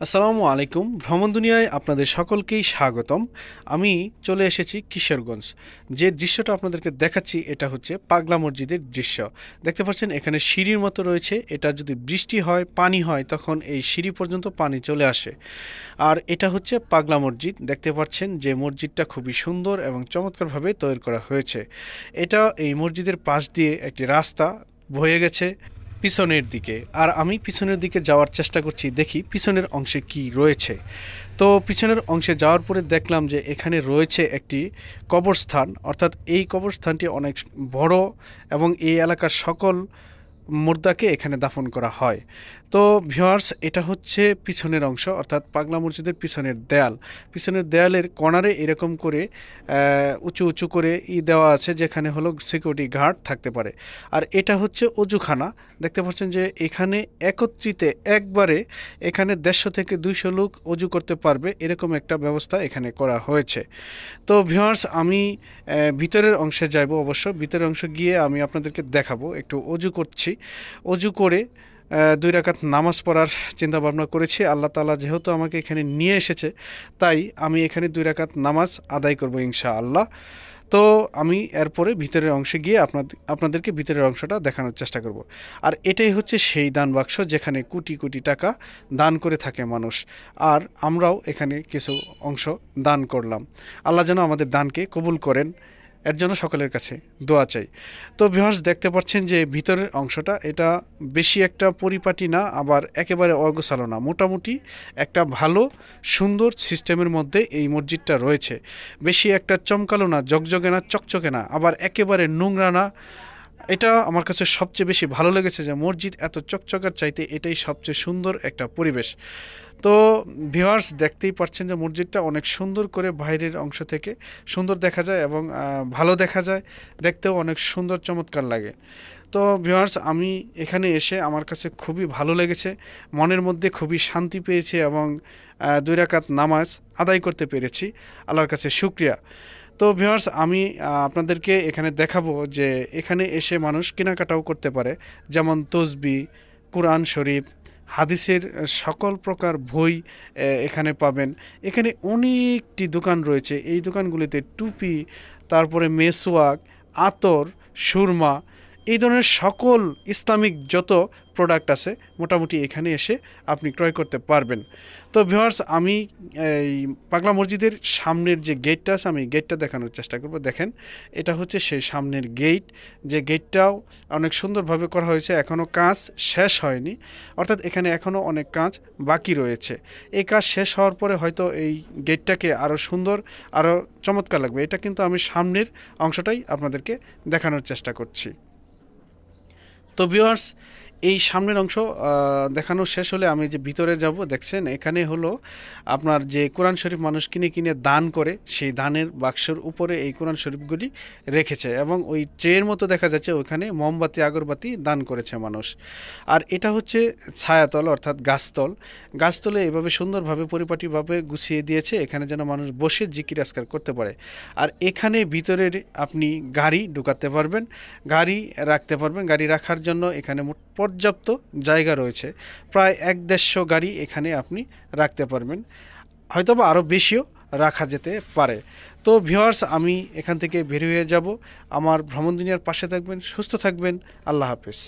আসসালামু আলাইকুম। ভ্রমণ দুনিয়ায় আপনাদের সকলকেই স্বাগতম। আমি চলে এসেছি কিশোরগঞ্জ। যে দৃশ্যটা আপনাদেরকে দেখাচ্ছি এটা হচ্ছে পাগলা মসজিদের দৃশ্য। দেখতে পাচ্ছেন এখানে সিঁড়ির মতো রয়েছে। এটা যদি বৃষ্টি হয়, পানি হয়, তখন এই সিঁড়ি পর্যন্ত পানি চলে আসে। আর এটা হচ্ছে পাগলা মসজিদ। দেখতে পাচ্ছেন যে মসজিদটা খুবই সুন্দর এবং চমৎকারভাবে তৈরি করা হয়েছে। এটা এই মসজিদের পাশ দিয়ে একটি রাস্তা বয়ে গেছে পিছনের দিকে। আর আমি পিছনের দিকে যাওয়ার চেষ্টা করছি, দেখি পিছনের অংশে কি রয়েছে। তো পিছনের অংশে যাওয়ার পরে দেখলাম যে এখানে রয়েছে একটি কবরস্থান, অর্থাৎ এই কবরস্থানটি অনেক বড় এবং এই এলাকার সকল মুর্দাকে এখানে দাফন করা হয়। তো ভিউয়ার্স, এটা হচ্ছে পিছনের অংশ, অর্থাৎ পাগলা মসজিদের পিছনের দেয়াল। পিছনের দেয়ালের কর্নারে এরকম করে উঁচু উঁচু করে দেওয়া আছে, যেখানে হলো সিকিউরিটি গার্ড থাকতে পারে। আর এটা হচ্ছে অজুখানা। দেখতে পাচ্ছেন যে এখানে একত্রিতে একবারে এখানে 150 থেকে 200 লোক অজু করতে পারবে, এরকম একটা ব্যবস্থা এখানে করা হয়েছে। তো ভিউয়ার্স, আমি ভিতরের অংশে যাব। অবশ্য ভিতরের অংশ গিয়ে আমি আপনাদেরকে দেখাবো। একটু অজু করছি। অজু করে 2 রাকাত নামাজ পড়ার চিন্তা ভাবনা করেছি। আল্লাহ তাআলা যেহেতু আমাকে এখানে নিয়ে এসেছে, তাই আমি এখানে 2 রাকাত নামাজ আদায় করব ইনশাআল্লাহ। তো আমি এরপরে ভিতরের অংশে গিয়ে আপনাদেরকে ভিতরের অংশটা দেখানোর চেষ্টা করব। আর এটাই হচ্ছে সেই দান বাক্স, যেখানে কোটি কোটি টাকা দান করে থাকে মানুষ। আর আমরাও এখানে কিছু অংশ দান করলাম। আল্লাহ যেন আমাদের দানকে কবুল করেন, এর জন্য সকলের কাছে দোয়া চাই। তো ভিউয়ার্স, দেখতে পাচ্ছেন যে ভিতরের অংশটা এটা বেশি একটা পরিপাটি না, আবার একেবারে অগোছালো না, মোটামুটি একটা ভালো সুন্দর সিস্টেমের মধ্যে এই মসজিদটা রয়েছে। বেশি একটা চমকালো না, জকজকে না, চকচকে না, আবার একেবারে নোংরা না। এটা আমার কাছে সবচেয়ে বেশি ভালো লেগেছে যে মসজিদ এত চকচকার চাইতে এটাই সবচেয়ে সুন্দর একটা পরিবেশ। তো ভিউয়ার্স, দেখতেই পাচ্ছেন যে মসজিদটা অনেক সুন্দর করে বাইরের অংশ থেকে সুন্দর দেখা যায় এবং ভালো দেখা যায়, দেখতেও অনেক সুন্দর চমৎকার লাগে। তো ভিউয়ার্স, আমি এখানে এসে আমার কাছে খুবই ভালো লেগেছে, মনের মধ্যে খুবই শান্তি পেয়েছি এবং 2 রাকাত নামাজ আদায় করতে পেরেছি। আল্লাহর কাছে শুকরিয়া। তো ভিউয়ার্স, আমি আপনাদেরকে এখানে দেখাবো যে এখানে এসে মানুষ কেনাকাটাও করতে পারে, যেমন তসবি, কোরআন শরীফ, হাদিসের সকল প্রকার বই এখানে পাবেন। এখানে অনেকটি দোকান রয়েছে। এই দোকানগুলিতে টুপি, তারপরে মেসওয়াক, আতর, সুরমা, এই ধরনের সকল ইসলামিক যত প্রোডাক্ট আছে মোটামুটি এখানে এসে আপনি ক্রয় করতে পারবেন। তো ভিউয়ার্স, আমি এই পাগলা মসজিদের সামনের যে গেটটা আছে, আমি গেটটা দেখানোর চেষ্টা করব। দেখেন, এটা হচ্ছে সেই সামনের গেট, যে গেটটাও অনেক সুন্দরভাবে করা হয়েছে, এখনও কাজ শেষ হয়নি, অর্থাৎ এখানে এখনও অনেক কাজ বাকি রয়েছে। এই কাজ শেষ হওয়ার পরে হয়তো এই গেটটাকে আরও সুন্দর, আরও চমৎকার লাগবে। এটা কিন্তু আমি সামনের অংশটাই আপনাদেরকে দেখানোর চেষ্টা করছি। তো ভিউয়ার্স, এই সামনের অংশ দেখানো শেষ হলে আমি যে ভিতরে যাব, দেখছেন এখানে হলো আপনার যে কোরআন শরীফ মানুষ কিনে কিনে দান করে, সেই দানের বাক্সের উপরে এই কোরআন শরীফগুলি রেখেছে এবং ওই ট্রের মতো দেখা যাচ্ছে ওইখানে মোমবাতি আগরবাতি দান করেছে মানুষ। আর এটা হচ্ছে ছায়াতল, অর্থাৎ গাছতল। গাছতলে এভাবে সুন্দরভাবে পরিপাটিভাবে গুছিয়ে দিয়েছে, এখানে যেন মানুষ বসে জিকির আজকার করতে পারে। আর এখানে ভিতরের আপনি গাড়ি ঢুকাতে পারবেন, গাড়ি রাখতে পারবেন। গাড়ি রাখার জন্য এখানে পর্যাপ্ত জায়গা রয়েছে। প্রায় 1-150 গাড়ি এখানে আপনি রাখতে পারবেন, হয়তোবা আরও বেশিও রাখা যেতে পারে। তো ভিউয়ার্স, আমি এখান থেকে বের হয়ে যাব। আমার ভ্রমণ দুনিয়ার পাশে থাকবেন, সুস্থ থাকবেন। আল্লাহ হাফেজ।